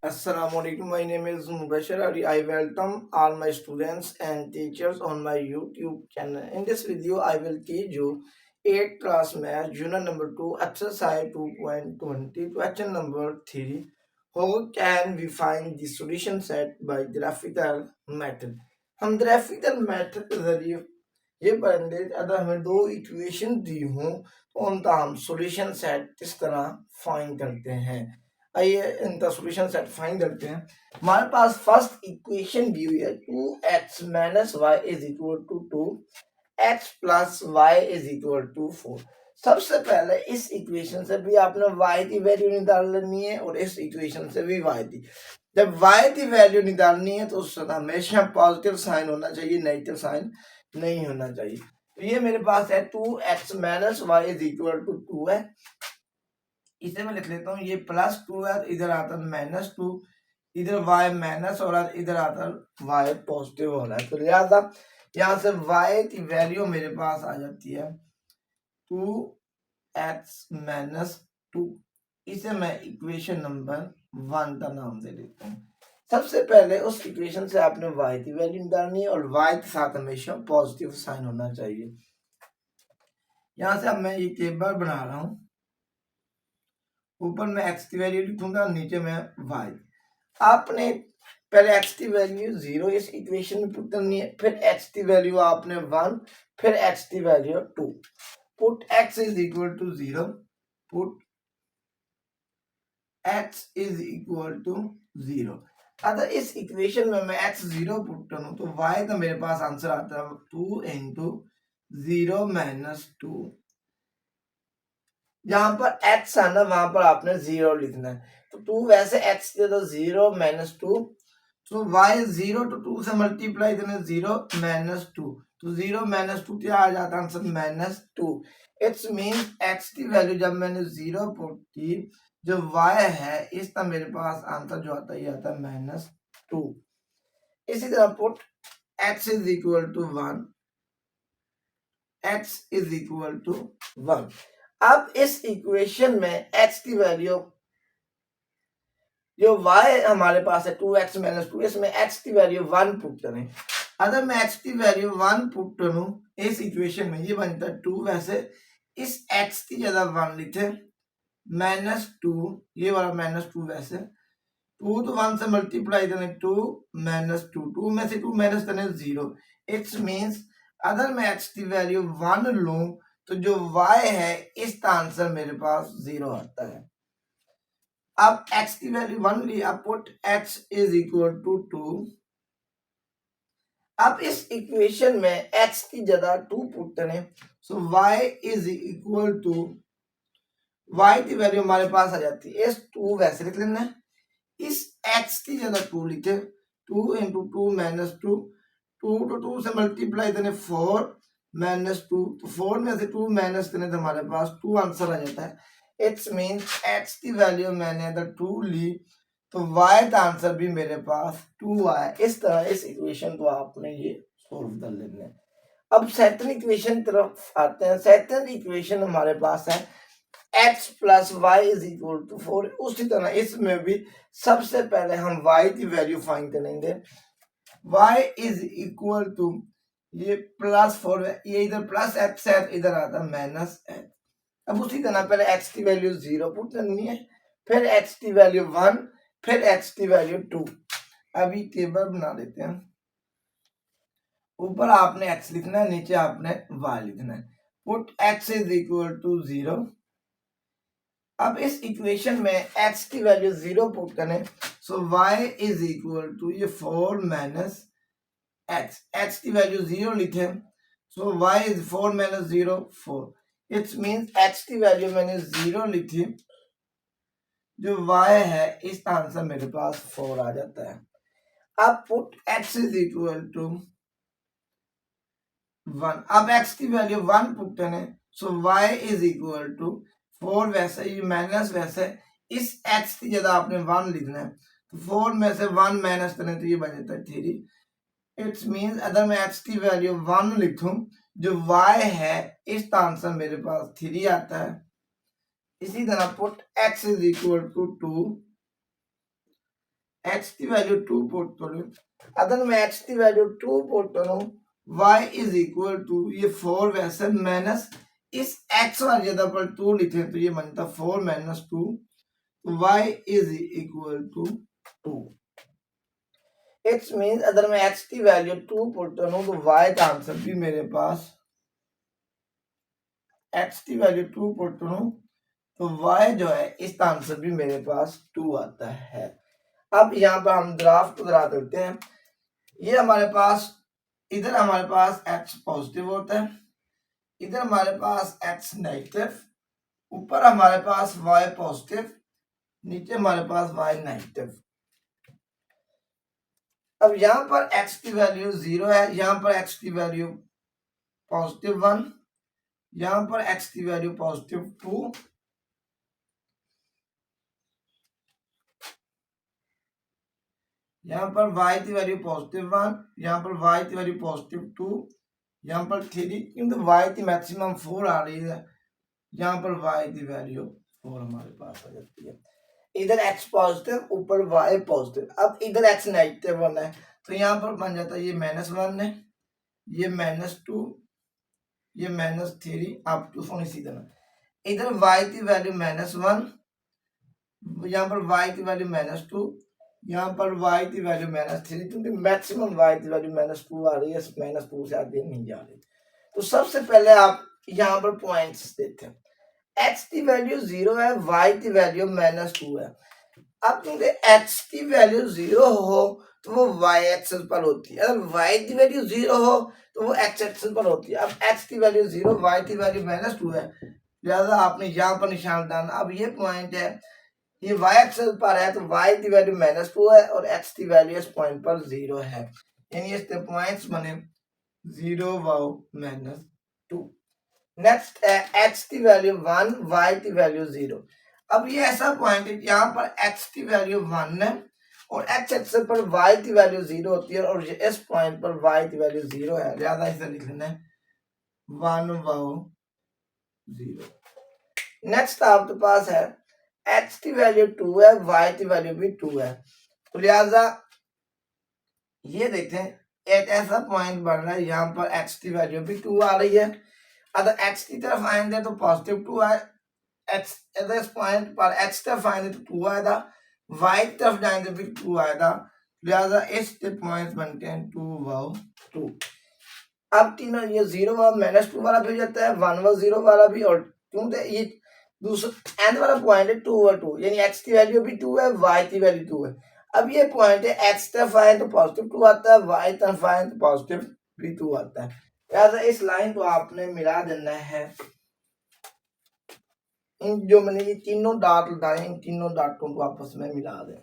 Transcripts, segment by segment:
Assalamualaikum. My name is Mubashir Ali. I welcome all my students and teachers on my YouTube channel. In this video, I will teach you 8th class math unit number 2 exercise 2.20 question number 3. How can we find the solution set by graphical method? हम graphical method के जरिए ये पढ़ेंगे अगर हमें दो equation दी हो तो उनका हम सॉल्यूशन सेट किस तरह फाइंड करते हैं। आइए इनका सॉल्यूशन सेट फाइंड करते हैं। हमारे पास फर्स्ट इक्वेशन दी हुई है 2x minus y is equal to 2x plus y is equal to 4। सबसे पहले इस इक्वेशन से भी आपने y की वैल्यू निकालनी है और इस इक्वेशन से भी y की। जब y की वैल्यू निकालनी है तो उससे हमेशा पॉजिटिव साइन होना चाहिए, नेगेटिव साइन नहीं होना चाहिए। तो ये मेरे पास है 2x minus y is equal to 2 है। इसे मैं लिख लेता हूँ, ये प्लस 2 है, इधर आता है माइनस 2, इधर y माइनस हो रहा है, इधर आता है y पॉजिटिव हो रहा है। तो लिहाजा यहाँ से y की वैल्यू मेरे पास आ जाती है 2x माइनस 2। इसे मैं इक्वेशन नंबर 1 का नाम दे देता हूँ। सबसे पहले उस इक्वेशन से आपने y की वैल्यू निकालनी है और y के साथ हमेशा पॉजिटिव साइन होना चाहिए। यहाँ से अब मैं ये टेबल बना रहा हूँ, ऊपर मैं x की वैल्यू लिखूंगा, नीचे मैं y। आपने पहले x की वैल्यू 0 इस इक्वेशन में पुट करनी है, फिर x की वैल्यू आपने 1, फिर x की value 2। Put x is equal to 0, put x is equal to 0। अगर इस इक्वेशन में मैं x 0 पुट करूं तो y का मेरे पास आंसर आता है 2 इंटू 0 माइनस 2। जहां पर x आना वहां पर आपने 0 लिखना है। तो 2 वैसे x दे दो 0 माइनस 2, तो y 0 to 2 से मल्टीप्लाई करने 0 माइनस 2, तो 0 माइनस 2 क्या आ जाता है answer minus 2। It's mean x की वैल्यू जब मैंने 0 पुट की, जो y है इसका मेरे पास आंसर जो आता है ये आता है माइनस 2। इसी तरह put x is equal to 1, x is equal to 1। अब इस इक्वेशन में x की वैल्यू जो y हमारे पास है 2x माइनस 2, इसमें x की वैल्यू 1 पुट करें। अगर मैं x की वैल्यू 1 पुट करूं इस इक्वेशन में, ये बनता है 2, वैसे इस x की जगह 1 लिखे माइनस 2, ये वाला माइनस 2, वैसे 2 तो 1 से मल्टीप्लाई करें 2 माइनस 2, 2 में से 2 माइनस करें 0। इट्स मीन्स अगर मैं x की वैल्यू 1 लूं तो जो y है इसका आंसर मेरे पास 0 आता है। अब x की वैल्यू 1 ली, अब put x is equal to 2। अब इस इक्वेशन में x की जगह 2 पुट करें, so y is equal to, y की वैल्यू हमारे पास आ जाती है, इस 2 वैसे लिख लेना है, इस x की जगह 2 लिखे, 2 इंटू 2 माइनस 2, 2 to 2 से मल्टीप्लाई करें 4 माइनस 2, तो 4 में से 2 माइनस करें तो हमारे पास 2 आंसर आ जाता है। इट्स मीन x की वैल्यू मैंने अगर 2 ली तो y का आंसर भी मेरे पास 2 आया। इस तरह इस इक्वेशन को आपने ये सोल्व कर लेना है। अब सेकंड इक्वेशन तरफ आते हैं। सेकंड इक्वेशन हमारे पास है x plus y is equal to 4। उसी तरह इसमें भी सबसे पहले हम y की वैल्यू फाइंड करेंगे। y इज इक्वल टू, ये प्लस 4 है, ये इधर प्लस x है, इधर आता है माइनस x। अब उसी तरह पहले x की वैल्यू 0 पुट करनी है, फिर x की वैल्यू 1, फिर x की वैल्यू 2। अभी टेबल बना लेते हैं, ऊपर आपने x लिखना है, नीचे आपने y लिखना है। Put x is equal to 0। अब इस इक्वेशन में x की वैल्यू 0 पुट करें, so y is equal to ये 4 माइनस x, x की वैल्यू 0 लिखे, सो y is 4 minus 0 4। It's means x की वैल्यू मैंने 0 लिखी, जो y है इसका आंसर मेरे पास 4 आ जाता है। अब put x is equal to 1। अब x की वैल्यू 1 पुट करें, so y is equal to 4, वैसे ये माइनस, वैसे इस x की जगह आपने 1 लिखना है, तो 4 में से 1 माइनस करें तो ये बन जाता है 3। इट्स मीन्स अगर मैं x की वैल्यू 1 लिखूं, जो y है इसका आंसर मेरे पास 3 आता है। इसी तरह put x is equal to 2। x की वैल्यू 2 पुट करूं, अगर मैं x की वैल्यू 2 पुट करूं y इज इक्वल टू ये 4 वैसे माइनस इस x वाली जगह पर 2 लिखे तो ये बनता 4 minus 2, y is equal to 2। It's means अगर मैं x की वैल्यू 2 पुट करूं तो y का आंसर भी मेरे पास x की वैल्यू 2 पुट करूं तो y जो है इसका आंसर भी मेरे पास 2 आता है। अब यहाँ पर हम ग्राफ को बना देते हैं। ये हमारे पास इधर हमारे पास x पॉजिटिव होता है, इधर हमारे पास x नेगेटिव, ऊपर हमारे पास y पॉजिटिव, नीचे हमारे पास y नेगेटिव। अब यहाँ पर x की वैल्यू 0 है, यहाँ पर x की वैल्यू पॉजिटिव 1, यहाँ पर x की वैल्यू पॉजिटिव 2, यहाँ पर y की वैल्यू पॉजिटिव 1, यहाँ पर y की वैल्यू पॉजिटिव 2, यहाँ पर 3, क्योंकि y की मैक्सिमम 4 आ रही है, यहाँ पर y की वैल्यू 4 हमारे पास आ जाती है। इधर x पॉजिटिव, ऊपर y पॉजिटिव। अब इधर x नेगेटिव 1 है तो यहाँ पर बन जाता है ये -1 है, ये -2, ये -3 अप टू 4 इसी तरह। इधर y की वैल्यू -1, यहाँ पर y की वैल्यू -2, यहाँ पर y की वैल्यू -3, क्योंकि मैक्सिमम y की वैल्यू -2 आ रही है, -2 से आगे नहीं जा रही। तो सबसे पहले आप यहाँ पर पॉइंट्स देते हैं। x की वैल्यू 0 है, y की वैल्यू -2 है। अब क्योंकि x की वैल्यू 0 हो तो वो y एक्सिस पर होती है, अगर y की वैल्यू 0 हो तो वो x एक्सिस पर होती है। अब x की वैल्यू 0, y की वैल्यू -2 है, लिहाजा आपने यहाँ पर निशान डालना। अब ये पॉइंट है, ये y एक्सिस पर है तो y की वैल्यू -2 है और x की वैल्यू इस पॉइंट पर 0 है, यानी इसके पॉइंट्स बने 0 y -2। नेक्स्ट है x की वैल्यू 1, y की वैल्यू 0। अब ये ऐसा पॉइंट है यहाँ पर x की वैल्यू 1 है और x एक्सिस पर y की वैल्यू 0 होती है और इस पॉइंट पर y की वैल्यू 0 है, लिहाजा इसे लिख लेना है 1 0। नेक्स्ट आपके पास है x की वैल्यू 2 है, y की वैल्यू भी 2 है, तो लिहाजा ये देखें एक ऐसा पॉइंट बन रहा है यहाँ पर x की वैल्यू भी 2 आ रही है। अगर x की तरफ आएंगे तो पॉजिटिव 2 है, x इस पॉइंट पर x तरफ आएंगे तो 2 आएगा, y तरफ जाएंगे भी 2 आएगा, लिहाजा इसके पॉइंट्स बनते हैं 2 2। अब तीनों ये 0 -2 वाला भी हो जाता है, 1 0 वाला भी, और क्योंकि ये दूसरा एंड वाला पॉइंट है 2 2, यानी x की वैल्यू भी 2 है, y की वैल्यू 2 है। अब ये पॉइंट है x तरफ आए तो पॉजिटिव 2 आता है, y तरफ आए तो पॉजिटिव भी 2 आता है, लिहाजा इस लाइन को आपने मिला देना है। इन जो मैंने ये तीनों डॉट लगाए, इन तीनों डॉटों को आपस में मिला दें,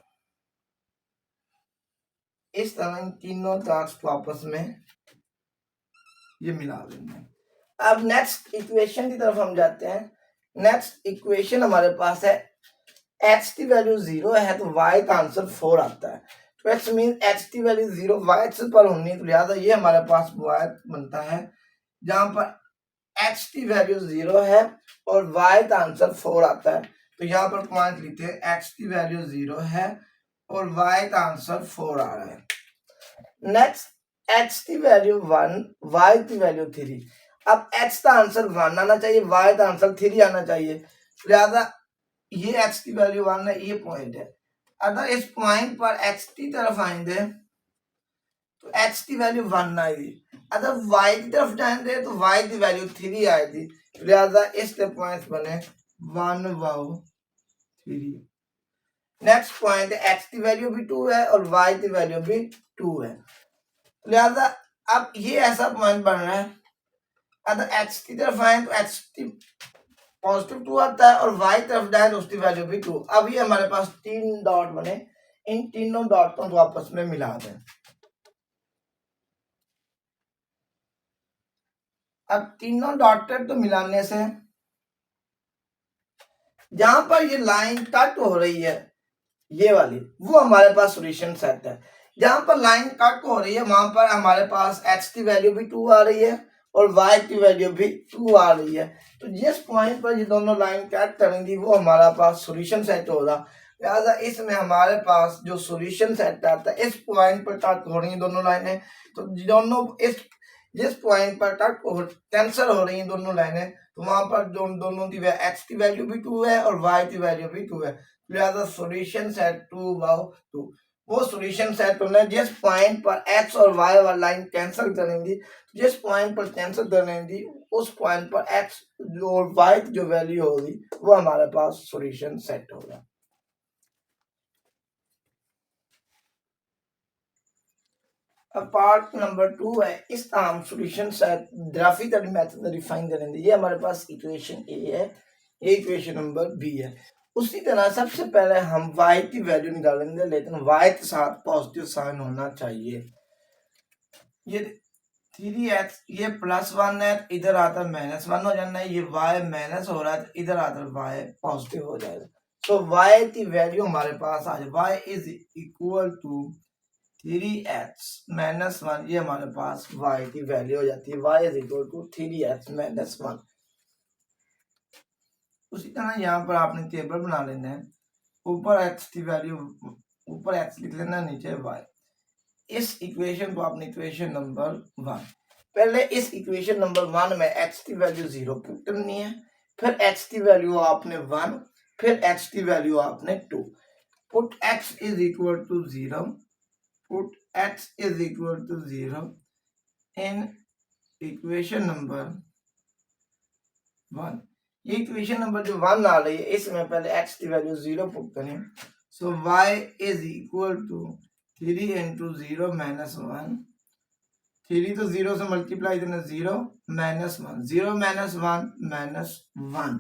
इस तरह इन तीनों डॉट्स को आपस में ये मिला देना। अब नेक्स्ट इक्वेशन की तरफ हम जाते हैं। नेक्स्ट इक्वेशन हमारे पास है x की वैल्यू 0 है तो y का आंसर 4 आता है, तो x मीन x की वैल्यू 0 y एक्सिस पर होनी है, तो लिहाजा ये हमारे पास y बनता है जहां पर x की वैल्यू 0 है और y का आंसर 4 आता है, तो यहाँ पर पॉइंट लिखते हैं x की वैल्यू 0 है और y का आंसर 4 आ रहा है। नेक्स्ट x की वैल्यू 1, y की वैल्यू 3। अब x का आंसर 1 आना चाहिए, y का आंसर 3 आना चाहिए, लिहाजा ये x की वैल्यू 1 है, ये पॉइंट है। अगर इस पॉइंट पर x की तरफ आएंगे तो x की वैल्यू 1 आएगी, अगर y की तरफ जाएंगे तो y की वैल्यू 3 आएगी, लिहाजा इसके पॉइंट्स बने 1 3। नेक्स्ट पॉइंट है x की वैल्यू भी 2 है और y की वैल्यू भी 2 है, लिहाजा अब ये ऐसा पॉइंट बन रहा है, अगर x की तरफ आए तो x की पॉजिटिव 2 आता है और y तरफ जाए तो उसकी वैल्यू भी 2। अब ये हमारे पास 3 डॉट बने, इन तीनों डॉटों को आपस में मिला दें। अब तीनों डॉटेड तो मिलाने से जहां पर ये लाइन कट हो रही है ये वाली, वो हमारे पास सॉल्यूशन सेट है। जहां पर लाइन कट हो रही है वहां पर हमारे पास x की वैल्यू भी 2 आ रही है और y की वैल्यू भी 2 आ रही है, तो जिस पॉइंट पर ये दोनों लाइन कट करेंगी वो हमारा पास सॉल्यूशन सेट होगा। लिहाजा इसमें हमारे पास जो सॉल्यूशन सेट आता है, इस पॉइंट पर टच हो रही हैं दोनों लाइनें, तो दोनों इस जिस पॉइंट पर टच कैंसिल हो रही हैं दोनों लाइनें, तो वहां पर दोनों की एक्स की वैल्यू भी 2 है और वाई की वैल्यू भी 2 है। लिहाजा सॉल्यूशन सेट 2 वाओ 2, वो सॉल्यूशन सेट होना है जिस पॉइंट पर एक्स और वाई वाली लाइन कैंसिल करेंगी, जिस पॉइंट पर कैंसिल करेंगी उस पॉइंट पर एक्स और वाई की जो वैल्यू होगी वो हमारे पास सॉल्यूशन सेट होगा। अब पार्ट नंबर 2 है, इस हम solution set graphical method refine करेंगे। ये हमारे पास इक्वेशन ए है, ये इक्वेशन नंबर बी है। उसी तरह सबसे पहले हम y की वैल्यू निकालेंगे, लेकिन y के साथ पॉजिटिव साइन होना चाहिए। ये 3x ये +1 है, इधर आता -1 हो जाना है, ये y माइनस हो रहा है, इधर आता y पॉजिटिव हो जाएगा। तो y की वैल्यू हमारे पास आ जाए, y is equal to 3x -1, ये हमारे पास y की वैल्यू हो जाती है, y is equal to 3x -1। उसी तरह यहाँ पर आपने टेबल बना लेना है, ऊपर x की वैल्यू, ऊपर x लिख लेना, नीचे y। इस इक्वेशन को आपने इक्वेशन नंबर 1, पहले इस इक्वेशन नंबर 1 में x की वैल्यू 0 पुट करनी है, फिर x की वैल्यू आपने 1, फिर x की वैल्यू आपने 2। Put x is equal to 0, put x is equal to 0 in equation number 1। ये इक्वेशन नंबर जो 1 आ रही है, इसमें पहले x की वैल्यू 0 पुट करें। So y is equal to 3 into 0 -1, 3 तो 0 से मल्टीप्लाई करना, 0 -1, 0 -1 -1।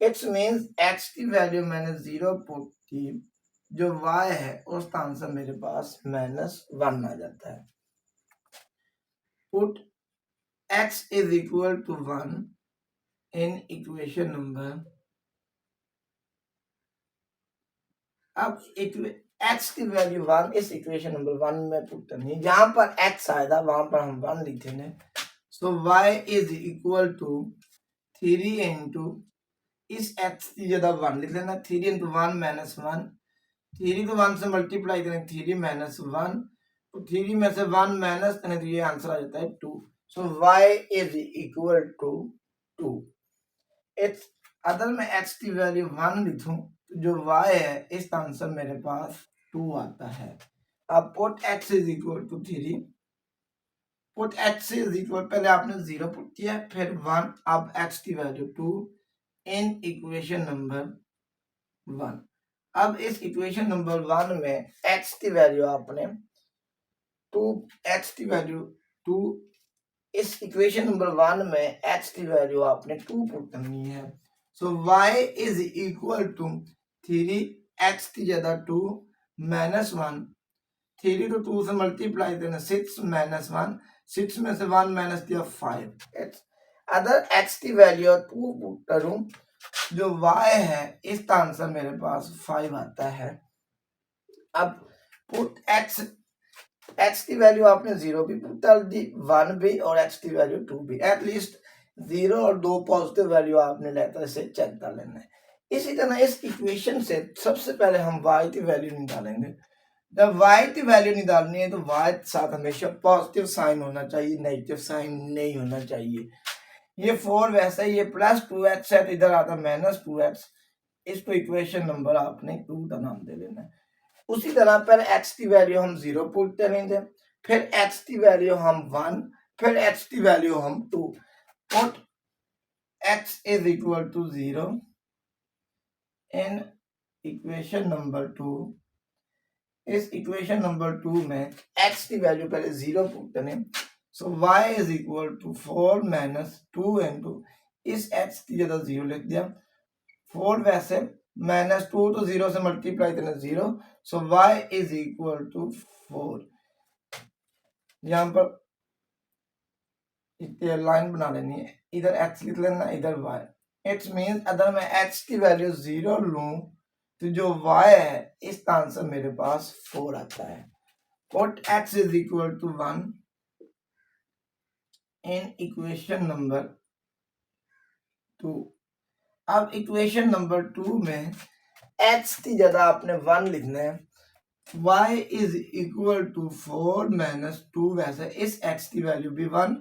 इट्स मींस x की वैल्यू मैंने 0 पुट की, जो y है उसका आंसर मेरे पास -1 आ जाता है। Put x is equal to 1 in equation number, अब x की वैल्यू 1 इस इक्वेशन नंबर 1 में पुट करनी है, जहां पर x आएगा वहां पर हम 1 लिखेंगे। So y is equal to 3 into, इस x की जगह 1 लिख लेना, 3 इंटू 1 -1, 3 को 1 से मल्टीप्लाई करें, 3 -1, तो 3 में से 1 माइनस करें तो ये आंसर आ जाता है 2। So y is equal to 2। It's अगर मैं x की वैल्यू 1 लिखूं तो जो y है इसका आंसर मेरे पास 2 आता है। अब put x is equal to 3, put x is equal, पहले आपने 0 पुट किया, फिर 1, अब x की वैल्यू 2 इन इक्वेशन नंबर 1। अब इस इक्वेशन नंबर 1 में x की वैल्यू आपने 2, x की वैल्यू 2, इस इक्वेशन नंबर 1 में x की वैल्यू आपने 2 पुट करनी है। So y is equal to 3, x की जगह 2 -1, 3 तो 2 से मल्टीप्लाई करना, 6 -1, 6 में से 1 माइनस किया 5। अगर x की वैल्यू 2 पुट करूं, जो y है इसका आंसर मेरे पास 5 आता है। अब पुट x की वैल्यू आपने 0 भी पुट कर दी, 1 भी, और x की वैल्यू 2 भी, एटलीस्ट 0 और 2 पॉजिटिव वैल्यू आपने लेकर इसे चेक कर लेना है। इसी तरह इस इक्वेशन से सबसे पहले हम y की वैल्यू निकालेंगे। जब y की वैल्यू निकालनी है तो y के साथ हमेशा पॉजिटिव साइन होना चाहिए, नेगेटिव साइन नहीं होना चाहिए। ये 4 वैसे ही, ये +2x है तो इधर आता -2x, इसको इक्वेशन नंबर आपने 2 का नाम दे देना है। उसी तरह पहले x की वैल्यू हम 0 पुट करेंगे, फिर x की वैल्यू हम 1, फिर x की वैल्यू हम 2। Put x is equal to 0 in equation number 2। इस इक्वेशन नंबर 2 में x की वैल्यू पहले 0 पुट करें, so y is equal to 4 -2 into, इस x की जगह 0 लिख दिया, 4 वैसे, -2 तो 0 से मल्टीप्लाई करना 0, सो y इज इक्वल टू 4। यहाँ पर लाइन बना लेनी है, इधर x लिख लेना, इधर y। इट्स मींस अगर मैं x की वैल्यू 0 लूं तो जो y है इसका आंसर मेरे पास 4 आता है। Put x is equal to 1 in equation number 2। अब इक्वेशन नंबर 2 में x की जगह आपने 1 लिखना है, y is equal to 4 minus 2, वैसे इस x की वैल्यू भी 1,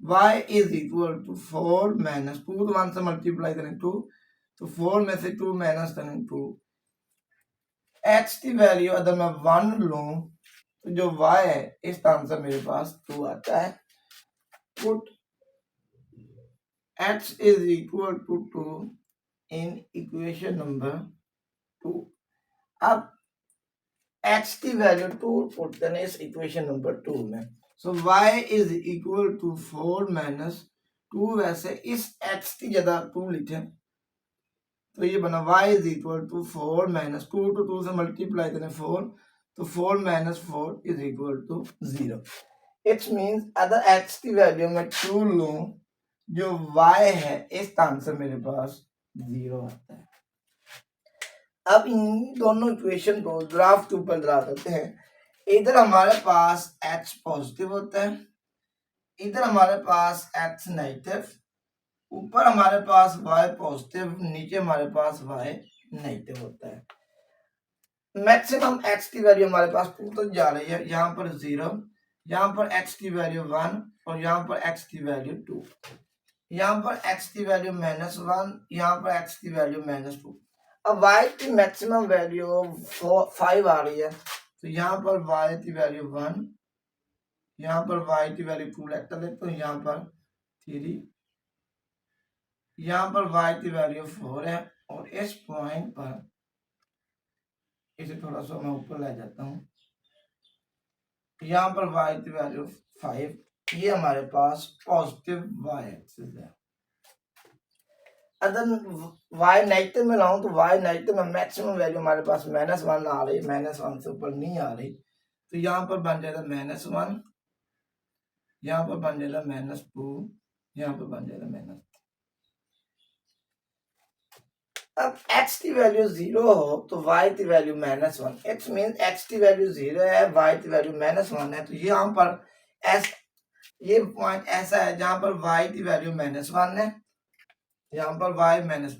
y is equal to 4 minus 2, तो 1 से मल्टीप्लाई करें 2, तो 4 में से 2 माइनस करें 2, x की वैल्यू अगर मैं 1 लूं तो जो y है इसका आंसर मेरे पास 2 आता है। Put x is equal to 2 in equation number 2। अब x की वैल्यू 2 पुट करने इस इक्वेशन नंबर 2 में, so y is equal to 4 minus 2, वैसे इस x की जगह 2 लिखें तो ये बना y is equal to 4 minus 2, तो 2 से मल्टीप्लाई करें 4, तो 4 minus 4 is equal to 0। It's means अगर x की वैल्यू में 2 लूं, जो y है इसका आंसर मेरे पास 0 आता है। अब इन दोनों इक्वेशन को ग्राफ के ऊपर ड्रा करते हैं। इधर हमारे पास x पॉजिटिव होता है, इधर हमारे पास x नेगेटिव, ऊपर हमारे पास y पॉजिटिव, नीचे हमारे पास y नेगेटिव होता है। मैक्सिमम x की वैल्यू हमारे पास 2 तक जा रही है, यहाँ पर 0, यहाँ पर x की वैल्यू 1 और यहाँ पर x की वैल्यू 2, यहाँ पर x की वैल्यू -1, यहाँ पर x की वैल्यू -2। अब y की मैक्सिमम वैल्यू 5 आ रही है, तो यहाँ पर y की वैल्यू 1, यहाँ पर y की वैल्यू 2 लेकर लेते हैं, यहाँ पर 3, यहाँ पर y की वैल्यू 4 है, और इस पॉइंट पर इसे थोड़ा सा मैं ऊपर ले जाता हूँ, यहाँ पर y की वैल्यू 5, ये हमारे पास पॉजिटिव y एक्सिस है। अगर y नेगेटिव में लाऊं तो y नेगेटिव में मैक्सिमम वैल्यू हमारे पास -1 आ रही, -1 से ऊपर नहीं आ रही, तो यहाँ पर बन जाएगा -1, यहाँ पर बन जाएगा -2, यहाँ पर बन जाएगा -3। अब x की वैल्यू 0 हो तो y की वैल्यू -1, इट्स मीन x की वैल्यू 0 है, y की वैल्यू -1 है, तो यहाँ पर ये पॉइंट ऐसा है जहां पर y की वैल्यू -1 है, यहाँ पर y माइनस,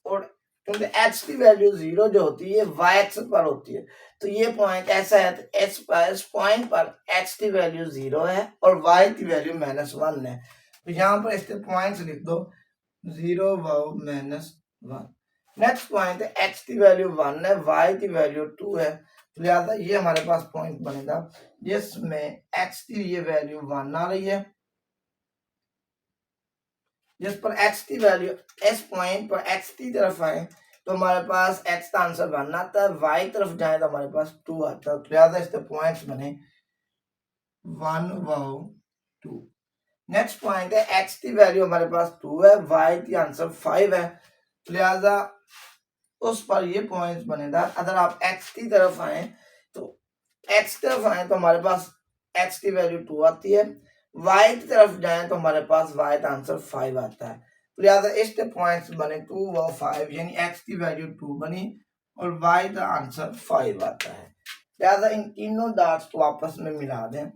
और क्योंकि x की वैल्यू 0 जो होती है y एक्सिस पर होती है, तो ये पॉइंट ऐसा है, तो इस पॉइंट पर x की वैल्यू 0 है और y की वैल्यू -1 है, तो यहाँ पर इसके पॉइंट्स लिख दो 0 -1। नेक्स्ट पॉइंट है x की वैल्यू 1 है, y की वैल्यू 2 है, तो लिहाजा ये हमारे पास पॉइंट बनेगा जिसमें x की ये वैल्यू 1 आ रही है, जिस पर x की वैल्यू इस पॉइंट पर x की तरफ आए तो हमारे पास x का आंसर 1 आता है, y तरफ जाए तो हमारे पास 2 आता है, तो लिहाजा इसके पॉइंट्स बने 1 व 2। नेक्स्ट पॉइंट है x की वैल्यू हमारे पास 2 है, y की आंसर 5 है, तो लिहाजा उस पर ये पॉइंट्स बनेगा। अगर आप x की तरफ आए तो हमारे पास x की वैल्यू 2 आती है, y की तरफ जाएं तो हमारे पास y का आंसर 5 आता है, तो लिहाजा इसके पॉइंट्स बने 2 व 5, यानी x की वैल्यू 2 बनी और y का आंसर 5 आता है। लिहाजा इन तीनों डॉट्स को आपस में मिला दें,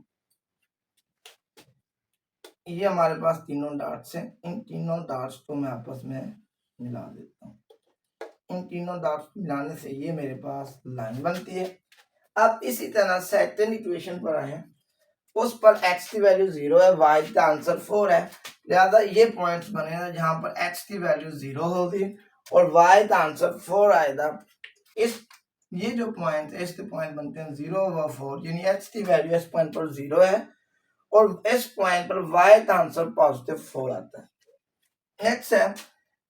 ये हमारे पास तीनों डॉट्स हैं, इन तीनों डॉट्स को मैं आपस में मिला देता हूँ, इन तीनों डॉट्स मिलाने से ये मेरे पास लाइन बनती है। अब इसी तरह सेकंड इक्वेशन पर आए, उस पर x की वैल्यू 0 है, y का आंसर 4 है, लिहाजा ये पॉइंट्स बनेगा जहां पर x की वैल्यू 0 होगी और y का आंसर 4 आएगा। इस ये जो पॉइंट है इसके पॉइंट बनते हैं 0 व 4, यानी x की वैल्यू इस पॉइंट पर 0 है और इस पॉइंट पर y का आंसर पॉजिटिव 4 आता है। नेक्स्ट है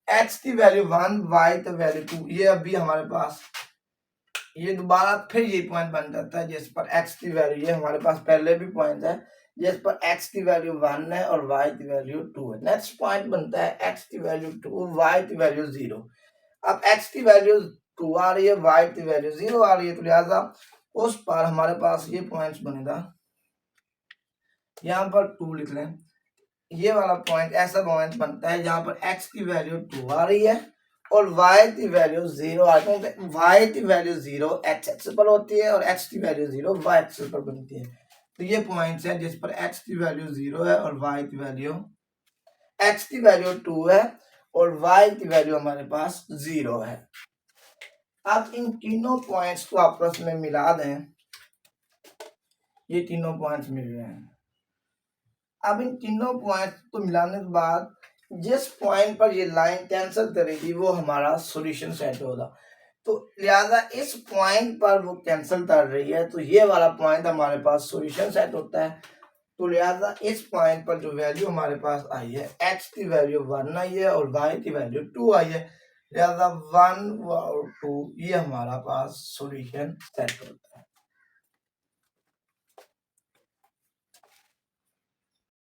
x की वैल्यू 1, y की वैल्यू 2, ये अभी हमारे पास ये दोबारा फिर ये पॉइंट बन जाता है जिस पर x की वैल्यू, ये हमारे पास पहले भी पॉइंट है जिस पर x की वैल्यू 1 है और y की वैल्यू 2 है। नेक्स्ट पॉइंट बनता है x की वैल्यू 2, y की वैल्यू 0। अब x की वैल्यू 2 आ रही है, y की वैल्यू 0 आ रही है, तो लिहाजा उस पर हमारे पास ये पॉइंट्स बनेगा, यहाँ पर 2 लिख लें, ये वाला पॉइंट ऐसा पॉइंट बनता है जहां पर x की वैल्यू 2 आ रही है और y की वैल्यू 0 आ रही है, y की वैल्यू 0 x एक्सिस पर होती है और x की वैल्यू 0 y एक्सिस पर बनती है, तो ये पॉइंट्स है जिस पर x की वैल्यू 0 है और y की वैल्यू x की वैल्यू 2 है और y की वैल्यू हमारे पास 0 है। अब इन तीनों पॉइंट्स को आपस में मिला दें, ये तीनों पॉइंट्स मिल रहे हैं। अब इन तीनों पॉइंट्स को मिलाने के बाद जिस पॉइंट पर ये लाइन कैंसिल करेगी वो हमारा सॉल्यूशन सेट होगा। तो लिहाजा इस पॉइंट पर वो कैंसिल कर रही है, तो ये वाला पॉइंट हमारे पास सॉल्यूशन सेट होता है। तो लिहाजा इस पॉइंट पर जो वैल्यू हमारे पास आई है, x की वैल्यू 1 आई है और y की वैल्यू 2 आई है, लिहाजा 1 और 2 ये हमारा पास सॉल्यूशन सेट होता है।